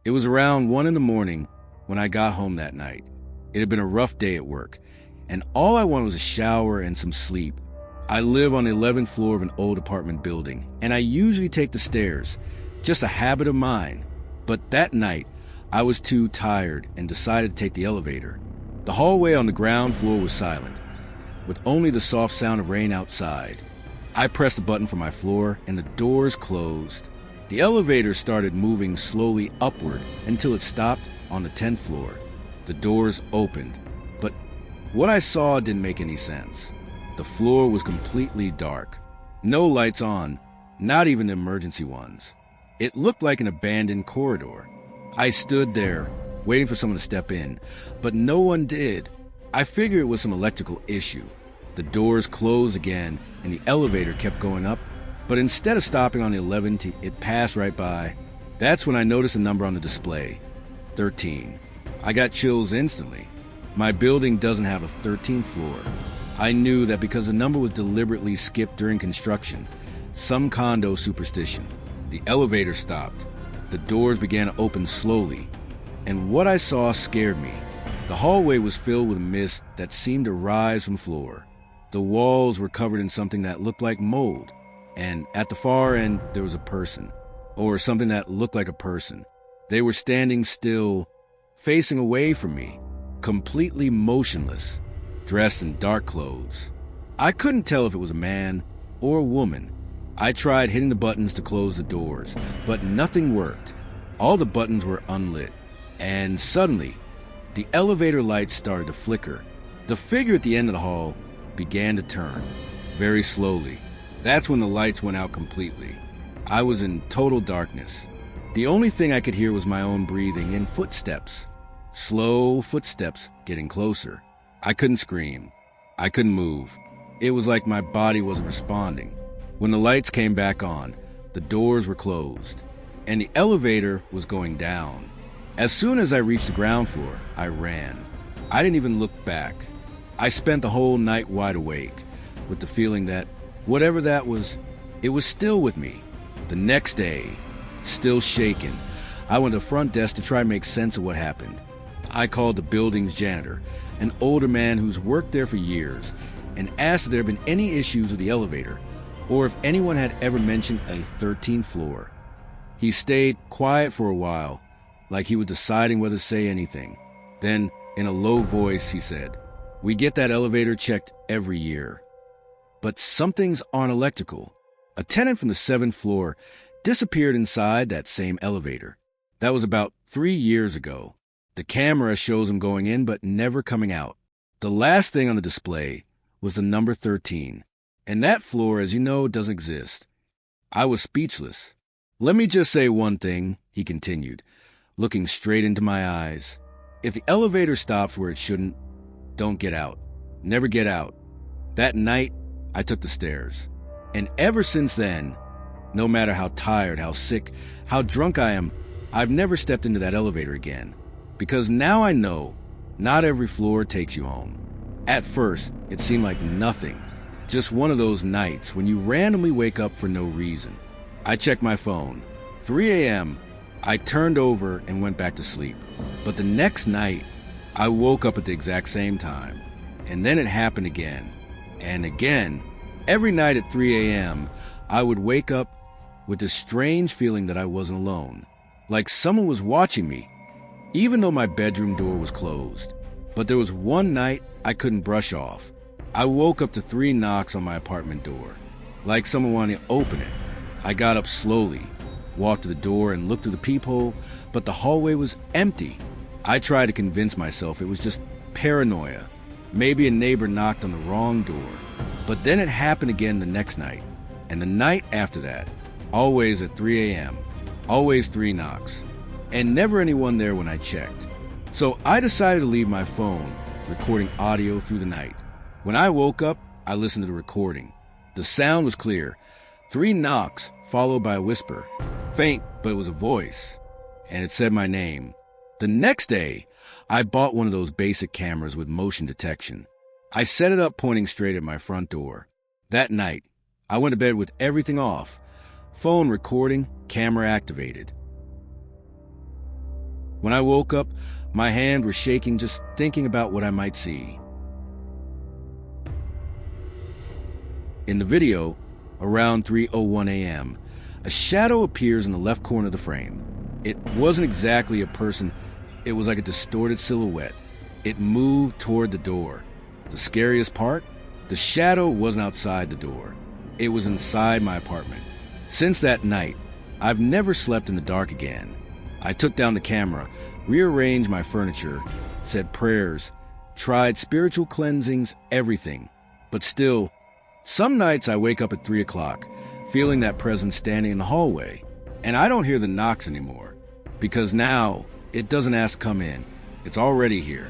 It was around 1 in the morning when I got home that night. It had been a rough day at work, and all I wanted was a shower and some sleep. I live on the 11th floor of an old apartment building, and I usually take the stairs, just a habit of mine. But that night, I was too tired and decided to take the elevator. The hallway on the ground floor was silent, with only the soft sound of rain outside. I pressed the button for my floor, and the doors closed. The elevator started moving slowly upward until it stopped on the 10th floor. The doors opened, but what I saw didn't make any sense. The floor was completely dark. No lights on, not even the emergency ones. It looked like an abandoned corridor. I stood there, waiting for someone to step in, but no one did. I figured it was some electrical issue. The doors closed again, and the elevator kept going up, but instead of stopping on the 11th, it passed right by. That's when I noticed a number on the display, 13. I got chills instantly. My building doesn't have a 13th floor. I knew that because the number was deliberately skipped during construction, some condo superstition. The elevator stopped. The doors began to open slowly, and what I saw scared me. The hallway was filled with mist that seemed to rise from the floor. The walls were covered in something that looked like mold, and at the far end there was a person, or something that looked like a person. They were standing still, facing away from me, completely motionless, dressed in dark clothes. I couldn't tell if it was a man or a woman. I tried hitting the buttons to close the doors, but nothing worked. All the buttons were unlit, and suddenly, the elevator lights started to flicker. The figure at the end of the hall began to turn, very slowly. That's when the lights went out completely. I was in total darkness. The only thing I could hear was my own breathing and footsteps. Slow footsteps getting closer. I couldn't scream. I couldn't move. It was like my body wasn't responding. When the lights came back on, the doors were closed, and the elevator was going down. As soon as I reached the ground floor, I ran. I didn't even look back. I spent the whole night wide awake, with the feeling that whatever that was, it was still with me. The next day, still shaken, I went to the front desk to try and make sense of what happened. I called the building's janitor, an older man who's worked there for years, and asked if there had been any issues with the elevator, or if anyone had ever mentioned a 13th floor. He stayed quiet for a while, like he was deciding whether to say anything. Then, in a low voice, he said, "We get that elevator checked every year. But some things aren't electrical. A tenant from the 7th floor disappeared inside that same elevator. That was about 3 years ago. The camera shows him going in but never coming out. The last thing on the display was the number 13. And that floor, as you know, doesn't exist." I was speechless. "Let me just say one thing," he continued, looking straight into my eyes. "If the elevator stops where it shouldn't, don't get out. Never get out." That night, I took the stairs. And ever since then, no matter how tired, how sick, how drunk I am, I've never stepped into that elevator again. Because now I know not every floor takes you home. At first, it seemed like nothing. Just one of those nights when you randomly wake up for no reason. I checked my phone. 3 a.m. I turned over and went back to sleep. But the next night, I woke up at the exact same time. And then it happened again. And again. Every night at 3 a.m., I would wake up with this strange feeling that I wasn't alone. Like someone was watching me, even though my bedroom door was closed. But there was one night I couldn't brush off. I woke up to 3 knocks on my apartment door, like someone wanted to open it. I got up slowly, walked to the door and looked through the peephole, but the hallway was empty. I tried to convince myself it was just paranoia. Maybe a neighbor knocked on the wrong door. But then it happened again the next night, and the night after that, always at 3 a.m., always 3 knocks, and never anyone there when I checked. So I decided to leave my phone recording audio through the night. When I woke up, I listened to the recording. The sound was clear. 3 knocks, followed by a whisper. Faint, but it was a voice, and it said my name. The next day, I bought one of those basic cameras with motion detection. I set it up pointing straight at my front door. That night, I went to bed with everything off. Phone recording, camera activated. When I woke up, my hand was shaking just thinking about what I might see. In the video, around 3:01 a.m., a shadow appears in the left corner of the frame. It wasn't exactly a person, it was like a distorted silhouette. It moved toward the door. The scariest part? The shadow wasn't outside the door. It was inside my apartment. Since that night, I've never slept in the dark again. I took down the camera, rearranged my furniture, said prayers, tried spiritual cleansings, everything. But still, some nights I wake up at 3 o'clock, feeling that presence standing in the hallway. And I don't hear the knocks anymore, because now it doesn't ask come in. It's already here.